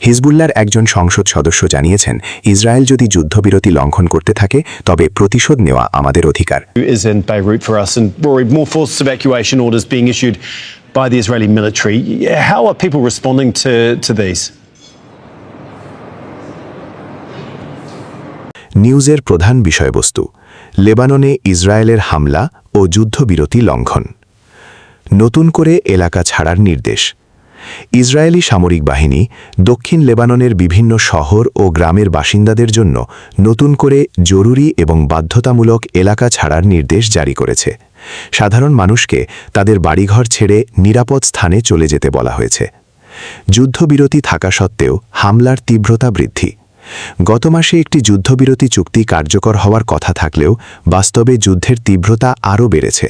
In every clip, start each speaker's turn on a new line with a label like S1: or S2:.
S1: হিজবুল্লাহর একজন সংসদ সদস্য জানিয়েছেন, ইসরায়েল যদি যুদ্ধবিরতি লঙ্ঘন করতে থাকে তবে প্রতিশোধ নেওয়া আমাদের অধিকার।
S2: Is in Beirut for us, and Rory, more forced evacuation orders being issued by the Israeli military. How are people responding to these?
S1: নিউজের প্রধান বিষয়বস্তু: লেবাননে ইসরায়েলের হামলা ও যুদ্ধবিরতি লঙ্ঘন। নতুন করে এলাকা ছাড়ার নির্দেশ। ইসরায়েলি সামরিক বাহিনী দক্ষিণ লেবাননের বিভিন্ন শহর ও গ্রামের বাসিন্দাদের জন্য নতুন করে জরুরি এবং বাধ্যতামূলক এলাকা ছাড়ার নির্দেশ জারি করেছে। সাধারণ মানুষকে তাদের বাড়িঘর ছেড়ে নিরাপদ স্থানে চলে যেতে বলা হয়েছে। যুদ্ধবিরতি থাকা সত্ত্বেও হামলার তীব্রতা বৃদ্ধি। গত মাসে একটি যুদ্ধবিরতি চুক্তি কার্যকর হওয়ার কথা থাকলেও বাস্তবে যুদ্ধের তীব্রতা আরও বেড়েছে।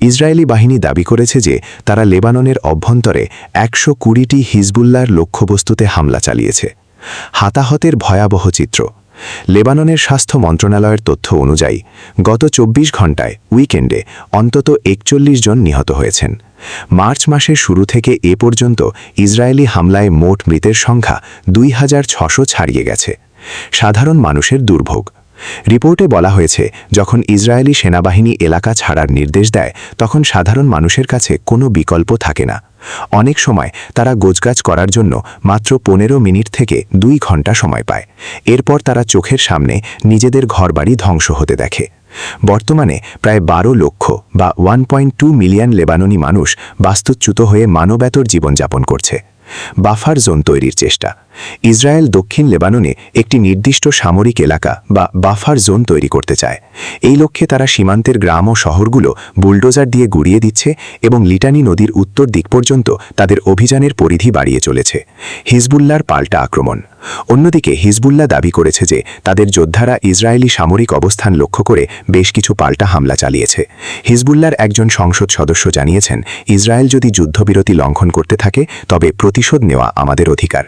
S1: ইসরায়েলি বাহিনী দাবি করেছে যে তারা লেবাননের অভ্যন্তরে 120টি হিজবুল্লাহর লক্ষ্যবস্তুতে হামলা চালিয়েছে। হতাহতের ভয়াবহ চিত্র। লেবাননের স্বাস্থ্য মন্ত্রণালয়ের তথ্য অনুযায়ী গত 24 ঘণ্টায় উইকেন্ডে অন্তত 41 জন নিহত হয়েছেন। মার্চ মাসের শুরু থেকে এ পর্যন্ত ইসরায়েলি হামলায় মোট মৃতের সংখ্যা 2600 ছাড়িয়ে গেছে। সাধারণ মানুষের দুর্ভোগ। রিপোর্টে বলা হয়েছে, যখন ইসরায়েলি সেনাবাহিনী এলাকা ছাড়ার নির্দেশ দেয় তখন সাধারণ মানুষের কাছে কোনো বিকল্প থাকে না। অনেক সময় তারা গোছগাছ করার জন্য মাত্র 15 মিনিট থেকে 2 ঘন্টা সময় পায়। এরপর তারা চোখের সামনে নিজেদের ঘরবাড়ি ধ্বংস হতে দেখে। বর্তমানে প্রায় 12 লক্ষ বা 1.2 মিলিয়ন লেবাননি মানুষ বাস্তুচ্যুত হয়ে মানবেতর জীবনযাপন করছে। বাফার জোন তৈরির চেষ্টা। ইসরায়েল দক্ষিণ লেবাননে একটি নির্দিষ্ট সামরিক এলাকা বা বাফার জোন তৈরি করতে চায়। এই লক্ষ্যে তারা সীমান্তের গ্রাম ও শহরগুলো বুলডোজার দিয়ে গুড়িয়ে দিচ্ছে এবং লিটানি নদীর উত্তর দিক পর্যন্ত তাদের অভিযানের পরিধি বাড়িয়ে চলেছে। হিজবুল্লাহর পাল্টা আক্রমণ। অন্যদিকে হিজবুল্লাহ দাবি করেছে যে তাদের যোদ্ধারা ইসরায়েলি সামরিক অবস্থান লক্ষ্য করে বেশ কিছু পাল্টা হামলা চালিয়েছে। হিজবুল্লাহর একজন সংসদ সদস্য জানিয়েছেন, ইসরায়েল যদি যুদ্ধবিরতি লঙ্ঘন করতে থাকে তবে প্রতিশোধ নেওয়া আমাদের অধিকার।